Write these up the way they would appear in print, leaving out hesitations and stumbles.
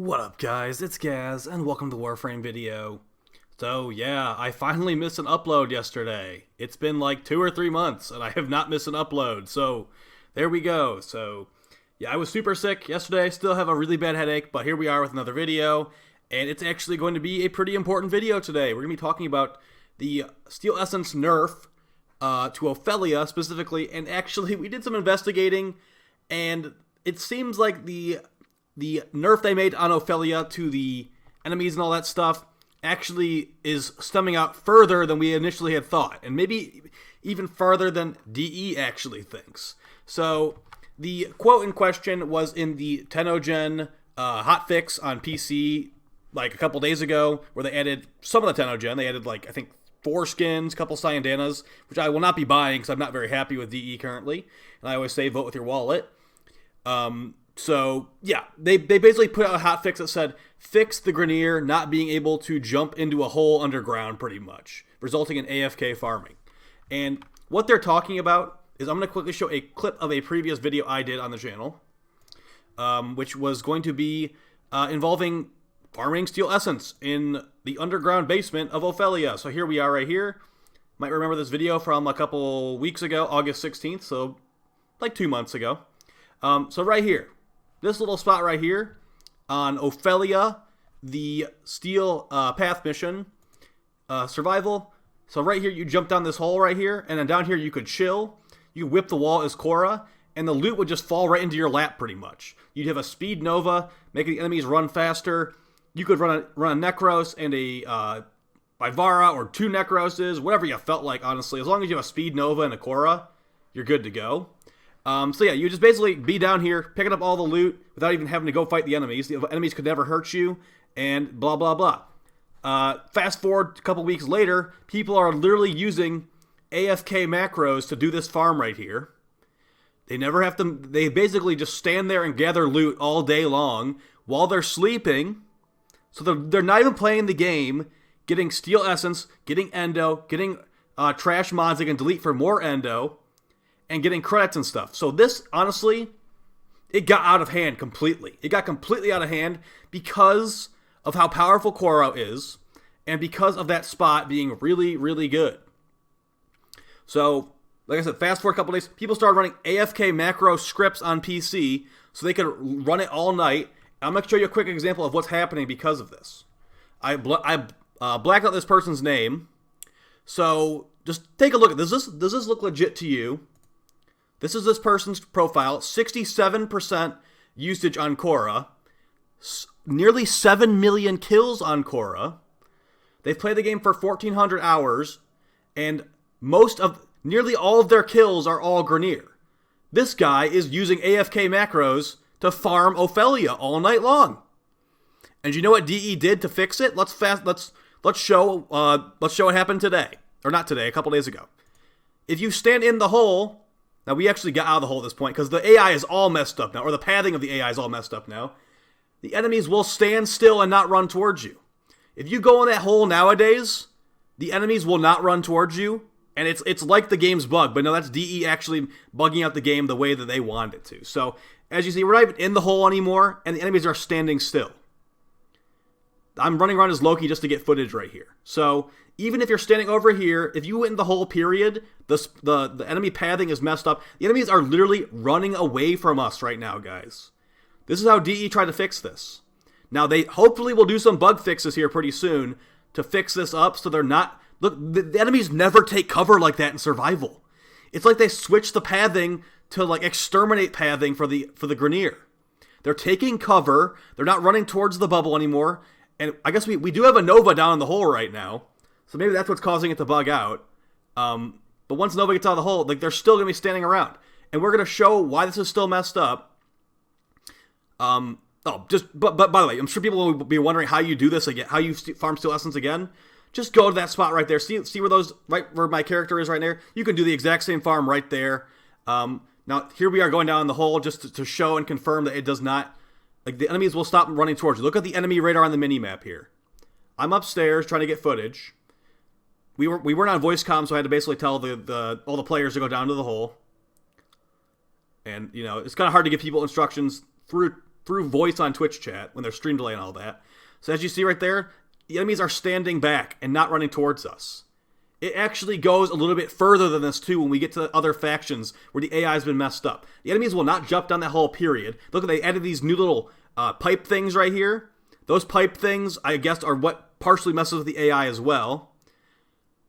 What up guys, it's Gaz, and welcome to the Warframe video. So yeah, I finally missed an upload yesterday. It's been like 2 or 3 months, and I have not missed an upload, so there we go. So yeah, I was super sick yesterday, still have a really bad headache, but here we are with another video, and it's actually going to be a pretty important video today. We're going to be talking about the Steel Essence nerf to Ophelia specifically, and actually we did some investigating, and it seems like the nerf they made on Ophelia to the enemies and all that stuff actually is stemming out further than we initially had thought, and maybe even farther than DE actually thinks. So the quote in question was in the Tenogen hotfix on PC like a couple days ago, where they added some of the Tenogen. They added like, I think, 4 skins, a couple Cyandanas, which I will not be buying because I'm not very happy with DE currently, and I always say vote with your wallet. So, yeah, they basically put out a hotfix that said, fix the Grineer not being able to jump into a hole underground, pretty much, resulting in AFK farming. And what they're talking about is, I'm going to quickly show a clip of a previous video I did on the channel, which was going to be involving farming Steel Essence in the underground basement of Ophelia. So here we are right here. Might remember this video from a couple weeks ago, August 16th, so like 2 months ago. So right here. This little spot right here on Ophelia, the Steel Path mission, survival. So right here, you jump down this hole right here, and then down here you could chill. You whip the wall as Korra, and the loot would just fall right into your lap pretty much. You'd have a speed nova, making the enemies run faster. You could run a Necros and a Vivara, or 2 Necroses, whatever you felt like, honestly. As long as you have a speed nova and a Korra, you're good to go. So yeah, you just basically be down here, picking up all the loot without even having to go fight the enemies. The enemies could never hurt you, and blah, blah, blah. Fast forward a couple weeks later, people are literally using AFK macros to do this farm right here. They never have to, they basically just stand there and gather loot all day long while they're sleeping. So they're not even playing the game, getting Steel Essence, getting Endo, getting trash mods they can delete for more Endo, and getting credits and stuff. So this, honestly, it got out of hand completely. It got completely out of hand because of how powerful Korra is, and because of that spot being really, really good. So, like I said, fast forward a couple days, people started running AFK macro scripts on PC so they could run it all night. I'm going to show you a quick example of what's happening because of this. I blacked out this person's name. So, just take a look at this. Does this look legit to you? This is this person's profile, 67% usage on Korra, nearly 7 million kills on Korra. They've played the game for 1,400 hours, and nearly all of their kills are all Grineer. This guy is using AFK macros to farm Ophelia all night long. And you know what DE did to fix it? Let's show what happened today, or not today, a couple days ago. If you stand in the hole. Now, we actually got out of the hole at this point because the AI is all messed up now, or the pathing of the AI is all messed up now. The enemies will stand still and not run towards you. If you go in that hole nowadays, the enemies will not run towards you, and it's like the game's bug, but no, that's DE actually bugging out the game the way that they want it to. So, as you see, we're not even in the hole anymore, and the enemies are standing still. I'm running around as Loki just to get footage right here. So, even if you're standing over here, if you went in the whole period, the enemy pathing is messed up. The enemies are literally running away from us right now, guys. This is how DE tried to fix this. Now, they hopefully will do some bug fixes here pretty soon to fix this up so they're not... Look, the enemies never take cover like that in survival. It's like they switched the pathing to like exterminate pathing for the Grineer. They're taking cover. They're not running towards the bubble anymore. And I guess we do have a Nova down in the hole right now. So maybe that's what's causing it to bug out. But once Nova gets out of the hole, like, they're still going to be standing around. And we're going to show why this is still messed up. But by the way, I'm sure people will be wondering how you do this again, how you farm Steel Essence again. Just go to that spot right there. See where right where my character is right there? You can do the exact same farm right there. Now, here we are going down the hole just to show and confirm that it does not... Like, the enemies will stop running towards you. Look at the enemy radar on the mini-map here. I'm upstairs trying to get footage. We weren't on voice comm, so I had to basically tell all the players to go down to the hole. And, you know, it's kind of hard to give people instructions through through voice on Twitch chat when there's stream delay and all that. So as you see right there, the enemies are standing back and not running towards us. It actually goes a little bit further than this too when we get to other factions where the AI has been messed up. The enemies will not jump down that whole period. Look, they added these new little pipe things right here. Those pipe things, I guess, are what partially messes with the AI as well.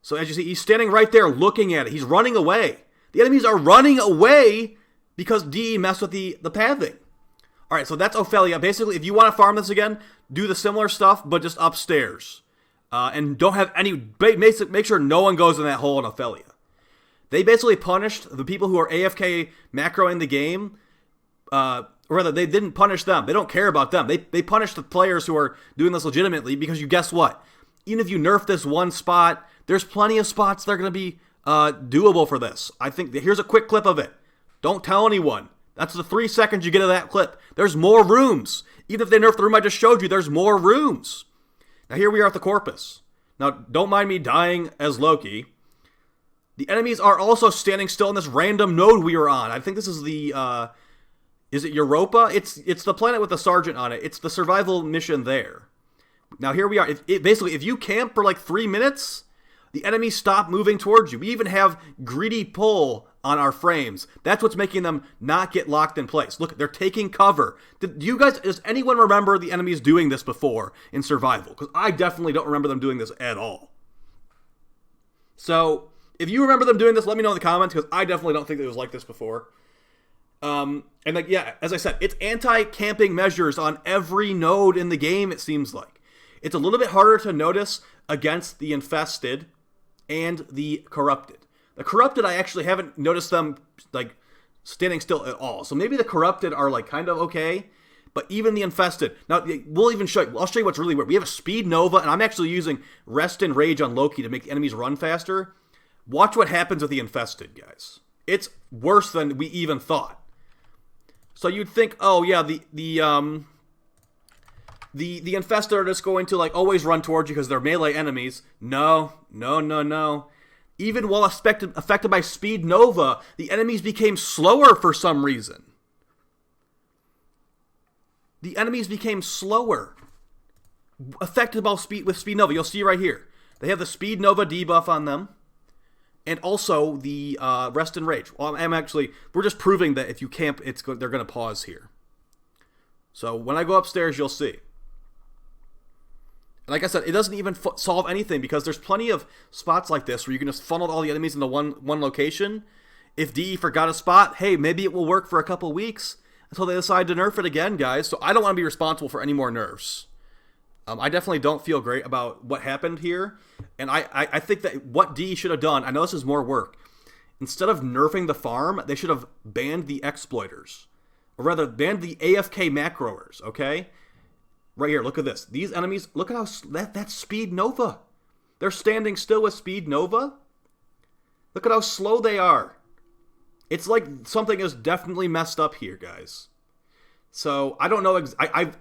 So as you see, he's standing right there looking at it. He's running away. The enemies are running away because DE messed with the pathing. Alright, so that's Ophelia. Basically, if you want to farm this again, do the similar stuff, but just upstairs. And don't have any... Make sure no one goes in that hole in Ophelia. They basically punished the people who are AFK macroing the game. Or rather, they didn't punish them. They don't care about them. They punished the players who are doing this legitimately because you guess what? Even if you nerf this one spot, there's plenty of spots that are going to be doable for this. I think here's a quick clip of it. Don't tell anyone. That's the 3 seconds you get of that clip. There's more rooms. Even if they nerf the room I just showed you, there's more rooms. Now here we are at the Corpus. Now, don't mind me dying as Loki. The enemies are also standing still in this random node we were on. I think this is the, is it Europa? It's the planet with the Sergeant on it. It's the survival mission there. Now here we are. Basically, if you camp for like 3 minutes, the enemies stop moving towards you. We even have greedy pull on our frames. That's what's making them not get locked in place. Look, they're taking cover. Does anyone remember the enemies doing this before in survival? Because I definitely don't remember them doing this at all. So, if you remember them doing this, let me know in the comments, because I definitely don't think it was like this before. And like, yeah, as I said, it's anti-camping measures on every node in the game, it seems like. It's a little bit harder to notice against the infested and the corrupted. The corrupted, I actually haven't noticed them like standing still at all. So maybe the corrupted are like kind of okay, but even the infested. Now we'll even show you. I'll show you what's really weird. We have a speed nova, and I'm actually using rest and rage on Loki to make the enemies run faster. Watch what happens with the infested, guys. It's worse than we even thought. So you'd think, oh yeah, the infested are just going to like always run towards you because they're melee enemies. No. Even while affected by Speed Nova, the enemies became slower for some reason. The enemies became slower. Affected by with Speed Nova. You'll see right here. They have the Speed Nova debuff on them. And also the Rest and Rage. Well, we're just proving that if you camp, they're going to pause here. So when I go upstairs, you'll see. Like I said, it doesn't even solve anything because there's plenty of spots like this where you can just funnel all the enemies into one location. If DE forgot a spot, hey, maybe it will work for a couple weeks until they decide to nerf it again, guys. So I don't want to be responsible for any more nerfs. I definitely don't feel great about what happened here. And I think that what DE should have done, I know this is more work. Instead of nerfing the farm, they should have banned the exploiters. Or rather, banned the AFK macroers, okay? Right here, look at this. These enemies, look at how, that's Speed Nova. They're standing still with Speed Nova. Look at how slow they are. It's like something is definitely messed up here, guys. So, I don't know,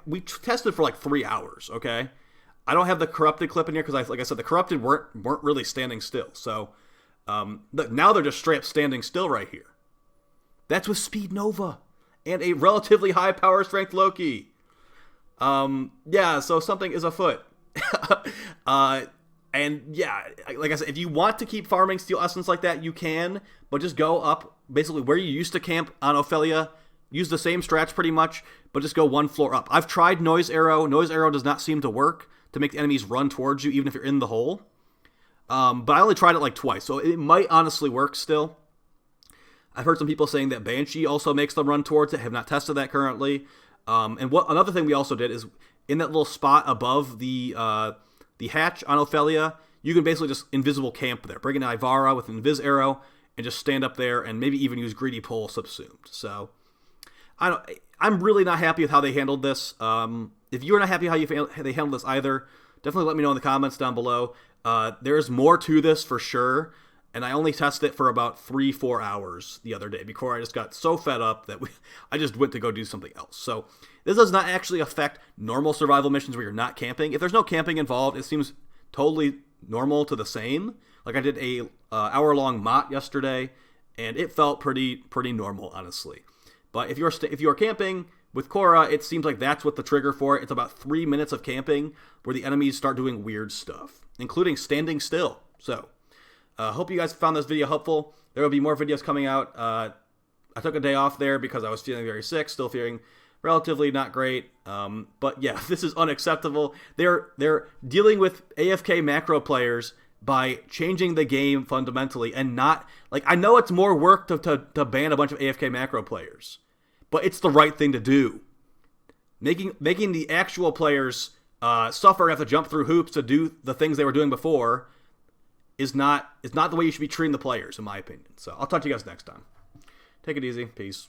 we tested for like 3 hours, okay? I don't have the corrupted clip in here because, like I said, the corrupted weren't really standing still. So, now they're just straight up standing still right here. That's with Speed Nova and a relatively high power strength Loki. Yeah, so something is afoot. And yeah, like I said, if you want to keep farming Steel Essence like that, you can, but just go up basically where you used to camp on Ophelia. Use the same strats pretty much, but just go one floor up. I've tried Noise Arrow. Noise Arrow does not seem to work to make the enemies run towards you, even if you're in the hole. But I only tried it like twice, so it might honestly work still. I've heard some people saying that Banshee also makes them run towards it. Have not tested that currently. And another thing we also did is in that little spot above the hatch on Ophelia, you can basically just invisible camp there. Bring in Ivara with an Invis Arrow and just stand up there and maybe even use Greedy Pull subsumed. So I'm really not happy with how they handled this. If you're not happy how they handled this either, definitely let me know in the comments down below. There's more to this for sure. And I only tested it for about 3-4 hours the other day before I just got so fed up that I just went to go do something else. So this does not actually affect normal survival missions where you're not camping. If there's no camping involved, it seems totally normal to the same. Like I did a hour-long MOT yesterday, and it felt pretty normal, honestly. But if you're camping, With Korra, it seems like that's what the trigger for it. It's about 3 minutes of camping where the enemies start doing weird stuff, including standing still. So, hope you guys found this video helpful. There will be more videos coming out. I took a day off there because I was feeling very sick, still feeling relatively not great. But yeah, this is unacceptable. They're dealing with AFK macro players by changing the game fundamentally and not, like, I know it's more work to ban a bunch of AFK macro players, but it's the right thing to do. Making the actual players suffer and have to jump through hoops to do the things they were doing before is not the way you should be treating the players, in my opinion. So I'll talk to you guys next time. Take it easy. Peace.